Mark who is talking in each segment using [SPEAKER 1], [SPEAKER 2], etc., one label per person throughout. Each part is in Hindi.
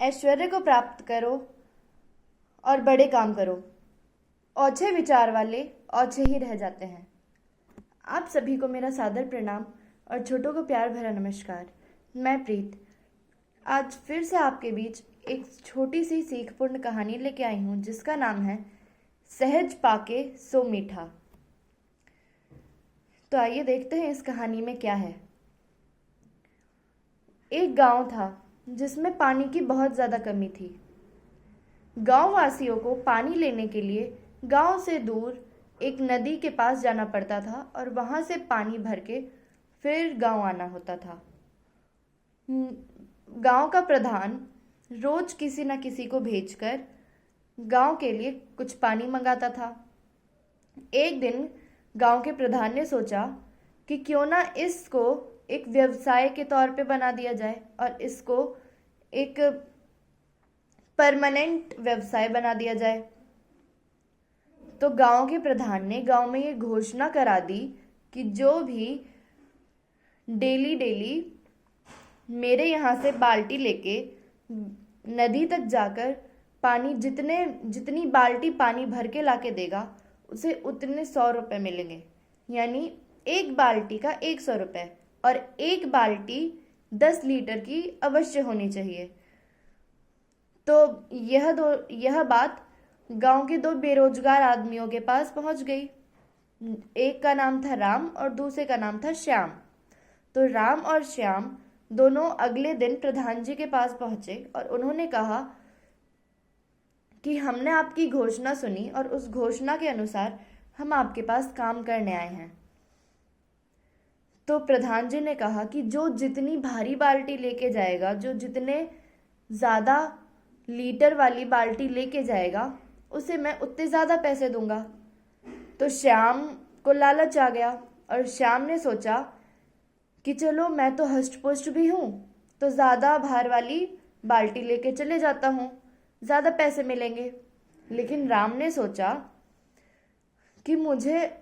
[SPEAKER 1] ऐश्वर्य को प्राप्त करो और बड़े काम करो। ओछे विचार वाले ओछे ही रह जाते हैं। आप सभी को मेरा सादर प्रणाम और छोटों को प्यार भरा नमस्कार। मैं प्रीत आज फिर से आपके बीच एक छोटी सी सीखपूर्ण कहानी लेके आई हूँ जिसका नाम है सहज पाके सो मीठा। तो आइए देखते हैं इस कहानी में क्या है। एक गांव था जिसमें पानी की बहुत ज़्यादा कमी थी। गांव वासियों को पानी लेने के लिए गांव से दूर एक नदी के पास जाना पड़ता था और वहां से पानी भर के फिर गांव आना होता था। गांव का प्रधान रोज किसी न किसी को भेजकर गांव के लिए कुछ पानी मंगाता था। एक दिन गांव के प्रधान ने सोचा कि क्यों ना इसको एक व्यवसाय के तौर पे बना दिया जाए और इसको एक परमानेंट व्यवसाय बना दिया जाए। तो गांव के प्रधान ने गांव में ये घोषणा करा दी कि जो भी डेली डेली मेरे यहाँ से बाल्टी लेके नदी तक जाकर पानी जितनी बाल्टी पानी भर के लाके देगा उसे उतने 100 रुपये मिलेंगे। यानी एक बाल्टी का 100 रुपये और एक बाल्टी 10 लीटर की अवश्य होनी चाहिए। तो यह बात गांव के 2 बेरोजगार आदमियों के पास पहुंच गई। एक का नाम था राम और दूसरे का नाम था श्याम। तो राम और श्याम दोनों अगले दिन प्रधान जी के पास पहुंचे और उन्होंने कहा कि हमने आपकी घोषणा सुनी और उस घोषणा के अनुसार हम आपके पास काम करने आए हैं। तो प्रधान जी ने कहा कि जो जितनी भारी बाल्टी लेके जाएगा, जो जितने ज़्यादा लीटर वाली बाल्टी लेके जाएगा, उसे मैं उतने ज़्यादा पैसे दूंगा। तो श्याम को लालच आ गया और श्याम ने सोचा कि चलो मैं तो हष्ट-पुष्ट भी हूँ, तो ज़्यादा भार वाली बाल्टी लेके चले जाता हूँ, ज़्यादा पैसे मिलेंगे। लेकिन राम ने सोचा कि मुझे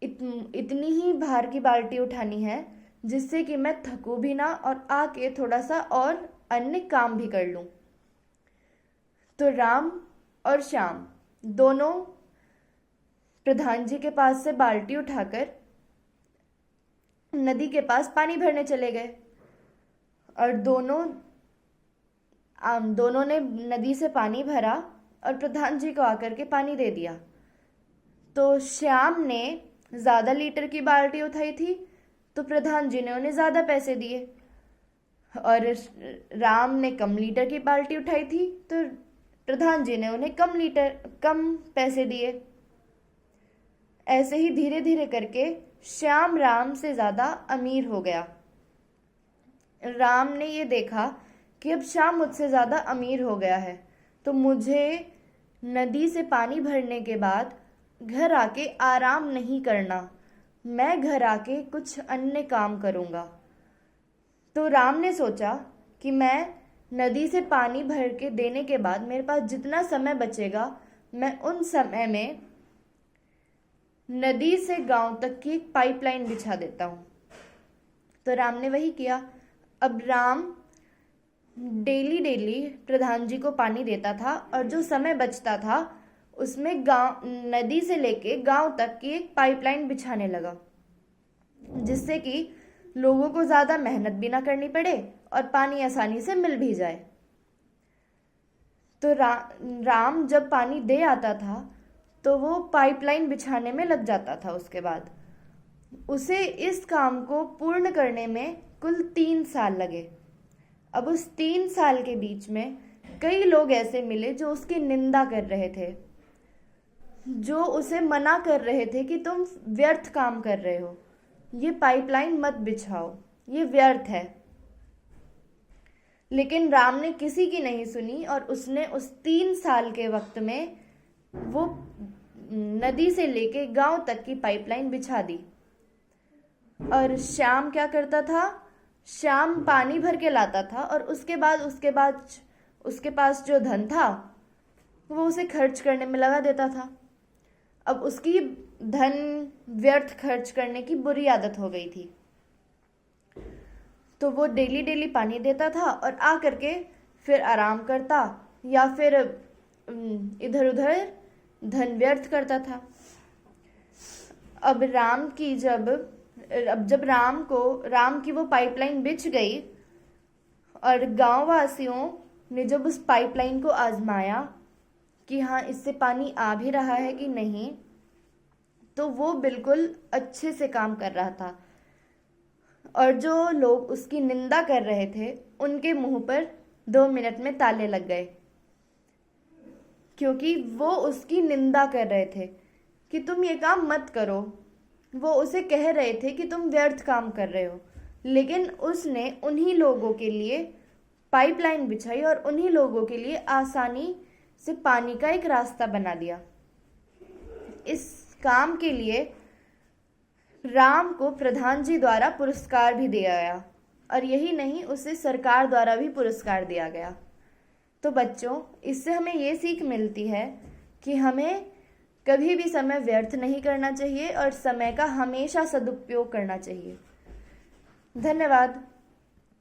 [SPEAKER 1] इतनी ही भार की बाल्टी उठानी है जिससे कि मैं थकूं भी ना और आके थोड़ा सा और अन्य काम भी कर लूं। तो राम और श्याम दोनों प्रधान जी के पास से बाल्टी उठाकर नदी के पास पानी भरने चले गए और दोनों ने नदी से पानी भरा और प्रधान जी को आकर के पानी दे दिया। तो श्याम ने ज़्यादा लीटर की बाल्टी उठाई थी तो प्रधान जी ने उन्हें ज़्यादा पैसे दिए और राम ने कम लीटर की बाल्टी उठाई थी तो प्रधान जी ने उन्हें कम पैसे दिए। ऐसे ही धीरे धीरे करके श्याम राम से ज़्यादा अमीर हो गया। राम ने ये देखा कि अब श्याम मुझसे ज़्यादा अमीर हो गया है तो मुझे नदी से पानी भरने के बाद घर आके आराम नहीं करना, मैं घर आके कुछ अन्य काम करूँगा। तो राम ने सोचा कि मैं नदी से पानी भर के देने के बाद मेरे पास जितना समय बचेगा मैं उन समय में नदी से गांव तक की एक पाइपलाइन बिछा देता हूँ। तो राम ने वही किया। अब राम डेली डेली प्रधान जी को पानी देता था और जो समय बचता था उसमें नदी से लेके गांव तक की एक पाइपलाइन बिछाने लगा जिससे कि लोगों को ज़्यादा मेहनत भी ना करनी पड़े और पानी आसानी से मिल भी जाए। तो राम जब पानी दे आता था तो वो पाइपलाइन बिछाने में लग जाता था। उसके बाद उसे इस काम को पूर्ण करने में कुल 3 साल लगे। अब उस 3 साल के बीच में कई लोग ऐसे मिले जो उसकी निंदा कर रहे थे, जो उसे मना कर रहे थे कि तुम व्यर्थ काम कर रहे हो, ये पाइपलाइन मत बिछाओ, ये व्यर्थ है। लेकिन राम ने किसी की नहीं सुनी और उसने उस 3 साल के वक्त में वो नदी से लेके गांव तक की पाइपलाइन बिछा दी। और श्याम क्या करता था, श्याम पानी भर के लाता था और उसके बाद उसके पास जो धन था वो उसे खर्च करने में लगा देता था। अब उसकी धन व्यर्थ खर्च करने की बुरी आदत हो गई थी। तो वो डेली डेली पानी देता था और आ करके फिर आराम करता या फिर इधर उधर धन व्यर्थ करता था। अब जब राम की वो पाइपलाइन बिछ गई और गांव वासियों ने जब उस पाइपलाइन को आजमाया कि हाँ इससे पानी आ भी रहा है कि नहीं, तो वो बिल्कुल अच्छे से काम कर रहा था। और जो लोग उसकी निंदा कर रहे थे उनके मुंह पर 2 मिनट में ताले लग गए, क्योंकि वो उसकी निंदा कर रहे थे कि तुम ये काम मत करो। वो उसे कह रहे थे कि तुम व्यर्थ काम कर रहे हो, लेकिन उसने उन्हीं लोगों के लिए पाइपलाइन बिछाई और उन्हीं लोगों के लिए आसानी से पानी का एक रास्ता बना दिया। इस काम के लिए राम को प्रधान जी द्वारा पुरस्कार भी दिया गया, और यही नहीं, उसे सरकार द्वारा भी पुरस्कार दिया गया। तो बच्चों, इससे हमें ये सीख मिलती है कि हमें कभी भी समय व्यर्थ नहीं करना चाहिए और समय का हमेशा सदुपयोग करना चाहिए। धन्यवाद।